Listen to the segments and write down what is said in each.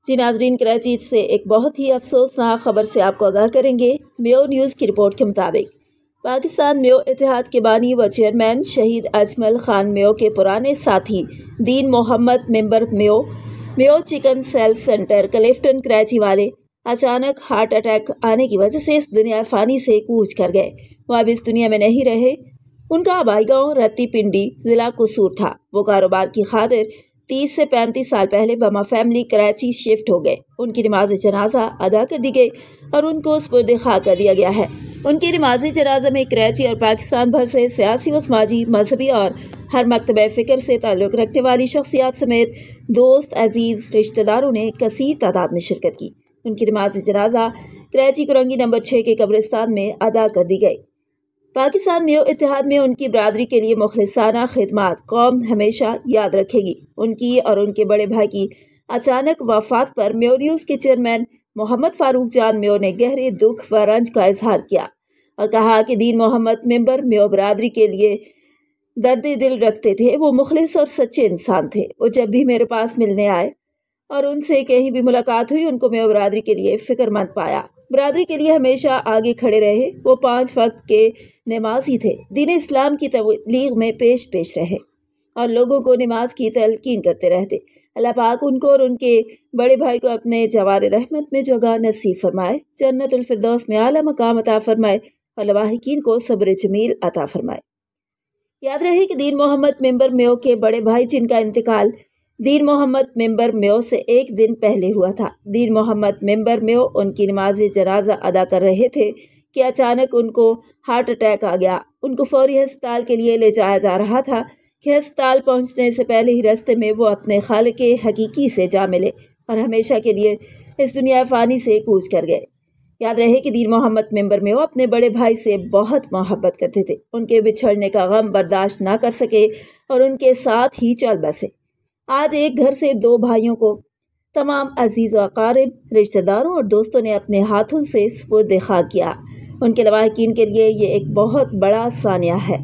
जी नाजरीन, कराची से एक बहुत ही अफसोसनाक खबर से आपको आगाह करेंगे। मेयो न्यूज़ की रिपोर्ट के मुताबिक पाकिस्तान मेयो इत्तेहाद के बानी व चेयरमैन शहीद अजमल खान मेयो के पुराने साथी Deen Mohammad member Mayo chicken sale centre Clifton Karachi वाले अचानक हार्ट अटैक आने की वजह से इस दुनिया फ़ानी से कूच कर गए। वो अब इस दुनिया में नहीं रहे। उनका आबाई गाँव रत्ती पिंडी ज़िला कसूर था। वो कारोबार की खातिर 30 से 35 साल पहले बमा फैमिली कराची शिफ्ट हो गए। उनकी नमाज जनाजा अदा कर दी गई और उनको सुपुर्द खाक कर दिया गया है। उनकी नमाज जनाजा में कराची और पाकिस्तान भर से सियासी व समाजी, मजहबी और हर मकतब फ़िक्र से ताल्लुक़ रखने वाली शख्सियात समेत दोस्त, अजीज़, रिश्तेदारों ने कसीर तादाद में शिरकत की। उनकी नमाज जनाजा कराची कुरंगी नंबर 6 के कब्रिस्तान में अदा कर दी गई। पाकिस्तान मेयो इत्तेहाद में उनकी बरादरी के लिए मुखलिसाना खिदमात कौम हमेशा याद रखेगी। उनकी और उनके बड़े भाई की अचानक वफात पर मेयो न्यूज़ के चेयरमैन मोहम्मद फारूक जान मेयो ने गहरे दुख व रंज का इजहार किया और कहा कि दीन मोहम्मद मेंबर मेयो बरादरी के लिए दर्द दिल रखते थे। वो मुखलिस और सच्चे इंसान थे। वो जब भी मेरे पास मिलने आए और उनसे कहीं भी मुलाकात हुई, उनको मेयो बरादरी के लिए फ़िक्रमंद पाया। बरादरी के लिए हमेशा आगे खड़े रहे। वो 5 वक्त के नमाजी थे। दीन इस्लाम की तबलीग में पेश रहे और लोगों को नमाज की तलकीन करते रहते। अल्लाह पाक उनको और उनके बड़े भाई को अपने जवार रहमत में जगह नसीब फरमाए, जन्नतुल फिरदौस में आला मकाम अता फरमाए और लवाहिकीन को सब्र जमील अता फरमाए। याद रहे कि दीन मोहम्मद मेंबर मेयो के बड़े भाई, जिनका इंतकाल दीन मोहम्मद मेंबर मेयो से एक दिन पहले हुआ था। दीन मोहम्मद मेंबर मेयो उनकी नमाज जनाजा अदा कर रहे थे कि अचानक उनको हार्ट अटैक आ गया। उनको फौरी अस्पताल के लिए ले जाया जा रहा था कि अस्पताल पहुंचने से पहले ही रास्ते में वो अपने खालिक हकीकी से जा मिले और हमेशा के लिए इस दुनिया फ़ानी से कूच कर गए। याद रहे कि दीन मोहम्मद मेंबर मेयो अपने बड़े भाई से बहुत मोहब्बत करते थे। उनके बिछड़ने का गम बर्दाश्त ना कर सके और उनके साथ ही चल बसे। आज एक घर से 2 भाइयों को तमाम अजीज़ व अकारिब, रिश्तेदारों और दोस्तों ने अपने हाथों से सुपुर्द खाक किया। उनके लवाहिकीन के लिए ये एक बहुत बड़ा सानिया है।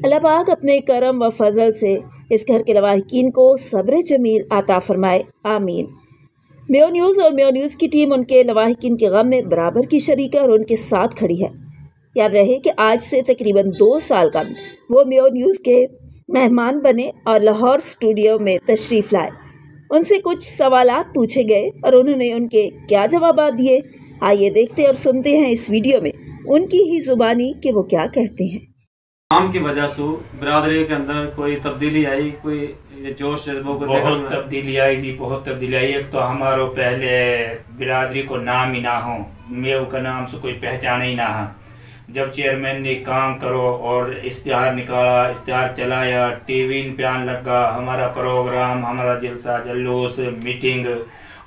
अल्लाह पाक अपने करम व फजल से इस घर के लवाहिकीन को सब्र जमील अता फरमाए, आमीन। मेयो न्यूज़ और मेयो न्यूज़ की टीम उनके लवाहिकीन के गम में बराबर की शरीक है और उनके साथ खड़ी है। याद रहे कि आज से तकरीबन 2 साल कबल वो मेयो न्यूज़ के मेहमान बने और लाहौर स्टूडियो में तशरीफ़ लाए। उनसे कुछ सवालात पूछे गए और उन्होंने उनके क्या जवाब दिए। आइए देखते और सुनते हैं इस वीडियो में उनकी ही जुबानी कि वो क्या कहते हैं। काम की वजह से बिरादरी के अंदर कोई तब्दीली आई, कोई ये जोश जज्बों को बहुत तब्दीली आई जी, बहुत तब्दीली आई। एक तो हमारो पहले बिरादरी को नाम ही ना हो, मेव का नाम से कोई पहचान ही ना हो। जब चेयरमैन ने काम करो और इश्तिहार निकाला, इश्तिहार चलाया, टीवी पे आने लगा, हमारा प्रोग्राम, हमारा जलसा जुलूस, मीटिंग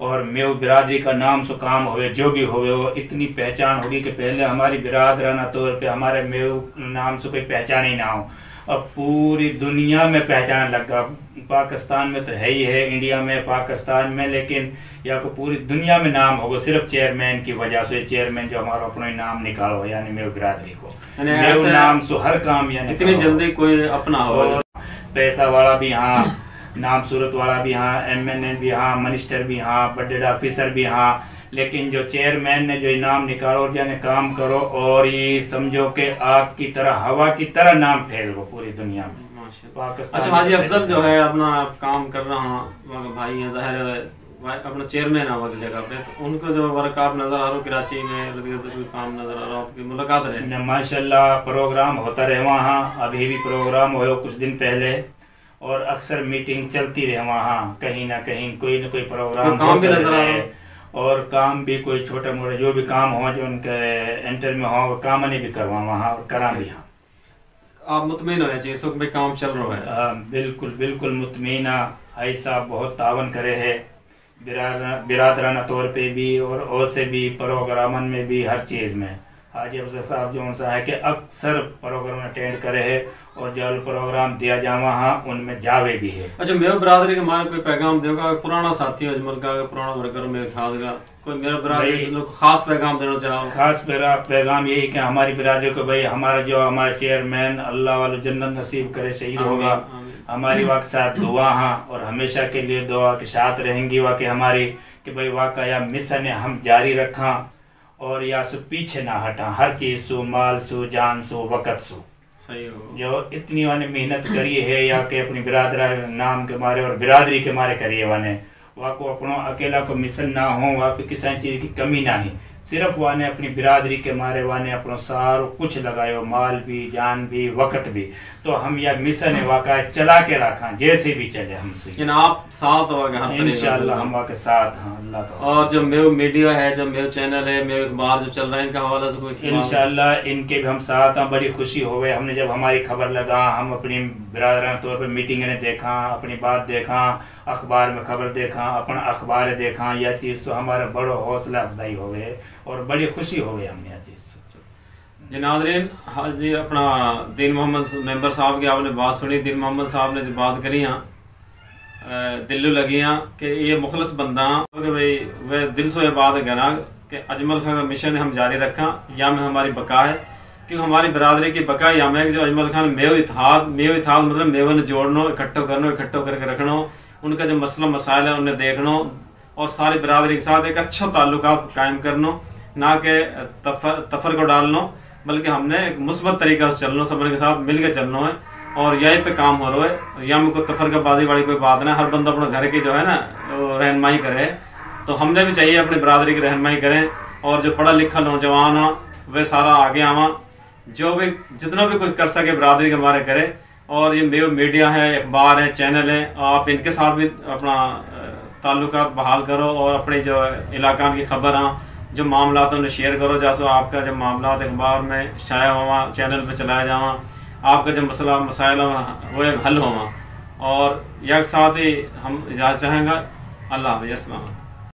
और मेव बिरादरी का नाम से काम हुए, जो भी हुए वो इतनी पहचान होगी कि पहले हमारी बिरादराना तौर पे हमारे मेव नाम से कोई पहचान ही ना हो। अब पूरी दुनिया में पहचान लगा। पाकिस्तान में तो है ही है, इंडिया में, पाकिस्तान में, लेकिन या को पूरी दुनिया में नाम होगा सिर्फ चेयरमैन की वजह से। चेयरमैन जो हमारा अपना नाम निकालो, यानी मेव बिरादरी को मेव नाम से हर काम, यानी इतनी जल्दी कोई अपना हो। पैसा वाला भी हाँ, नाम सूरत वाला भी हाँ, MNN भी हाँ, मिनिस्टर भी हाँ, बड़े ऑफिसर भी हाँ, लेकिन जो चेयरमैन ने जो नाम निकालो, यानी काम करो और ये समझो कि आग की तरह, हवा की तरह नाम फैल वो पूरी दुनिया में। अच्छा, हाजी अफजल जो है अपना काम कर रहा हूँ, भाई है ज़ाहिर है अपना चेयरमैन है वाली जगह पे, तो उनको जो वर्क आप नजर आ रहा हो कराची में काम नजर आ रहा हो, आपकी मुलाकात रहे? माशाल्लाह प्रोग्राम होता रहे वहाँ, अभी भी प्रोग्राम हो कुछ दिन पहले और अक्सर मीटिंग चलती रहे वहाँ, कहीं ना कहीं कोई न कोई प्रोग्राम काम भी नजर आ रहा और काम भी कोई छोटा मोटा जो भी काम हो जो उनके एंटर में हो, वो काम नहीं भी करवा वहाँ और करा भी। हाँ, आप मुतमईन हो इस वक्त में काम चल रहा है? बिल्कुल बिल्कुल मुतमईन। आई साहब बहुत तावन करे है बिरादराना तौर पे भी और से भी, प्रोग्रामन में भी, हर चीज़ में। हाजी अफजल साहब जो उनसा है कि अक्सर प्रोग्राम अटेंड करे है और जब प्रोग्राम दिया जा वहाँ उनमें जावे भी है। अच्छा, मेरा बरादरी के हमारे कोई पैगाम देगा? पुराना साथी अजमल का, पुराना वर्कर में था कोई मेरा बरादरी खास पैगाम देना चाहो? खास पैगाम यही कि हमारी बिरादरी को भाई, हमारा जो हमारा चेयरमैन अल्लाह वाला जन्नत नसीब करे, शहीद होगा, हमारी वक्त साथ दुआ हाँ और हमेशा के लिए दुआ के साथ रहेंगी। वह कि हमारी कि भाई वाकया मिशन हम जारी रखा और या सो पीछे ना हटा, हर चीज सो, माल सो, जान सो, वक़्त सो। सही हो। जो इतनी वाने मेहनत करी है या कि अपनी बिरादरा नाम के मारे और बिरादरी के मारे करिए वाने, वहाँ को अपनो अकेला को मिशन ना हो, वहाँ पे किसी चीज़ की कमी ना ही, सिर्फ वाने अपनी बिरादरी के मारे वाने अपनो सारो कुछ लगायो, माल भी, जान भी, वक़्त भी। तो हम यह मिशन है वाक़ा चला के रखा, जैसे भी चले हमसे। आप साथ हो इंशाअल्लाह हम वाके साथ हैं अल्लाह का। और जो मेव मीडिया है, जो मेव चैनल है, मेव अखबार जो चल रहा है, इनका हवाला से कोई इंशाअल्लाह इनके भी हम साथ हैं। बड़ी खुशी हो गई हमने जब हमारी खबर लगा, हम अपनी बिरादराना तौर पर मीटिंग ने देखा, अपनी बात देखा, अखबार में खबर देखा, अपना अखबार देखा, यह चीज़ तो हमारा बड़ो हौसला अफजाई हो गए और बड़ी खुशी हो गई हमने यह चीज़। जी नाज़रीन, हाजी अपना दीन मोहम्मद मेंबर साहब की आपने बात सुनी। दीन मोहम्मद साहब ने जो बात करी हैं दिल लगी हैं कि ये मुखलस बंदा कि भाई वह दिल से बात है कहना कि अजमल खान का मिशन हम जारी रखा, या में हमारी बका है, क्योंकि हमारी बरादरी की बका या में जो अजमल खान मेव इत्तेहाद मतलब मेव ने जोड़ना, इकट्ठो करना, इकट्ठो करके रखना, उनका जो मसला मसाइल है उन्हें देखना और सारी बरादरी के साथ एक अच्छा ताल्लुकात कायम करना, ना कि तफर को डालना, बल्कि हमने एक मुस्बत तरीका से चलना, सब के साथ मिल के चलना है और यही पे काम हो रहा है। या में कोई तफरकाबाजी वाली कोई बात नहीं, हर बंदा अपने घर की जो है ना रहनुमाई करे। तो हमने भी चाहिए अपनी बरादरी की रहनुमाई करें और जो पढ़ा लिखा नौजवान हो वह सारा आगे आवा, जो भी जितना भी कुछ कर सके बरादरी के बारे करे। और ये मेव मीडिया है, अखबार है, चैनल है, आप इनके साथ भी अपना ताल्लुकात बहाल करो और अपनी जो इलाका की खबर जो मामला तो उन्हें शेयर करो, जैसे आपका जब मामला अखबार में शाया हुआ, चैनल पे चलाया जावा, आपका जो मसला मसाइल वो एक हल हुआ। और यह साथ ही हम इजाज़त चाहेंगे। अल्लाह हाफ़िज़।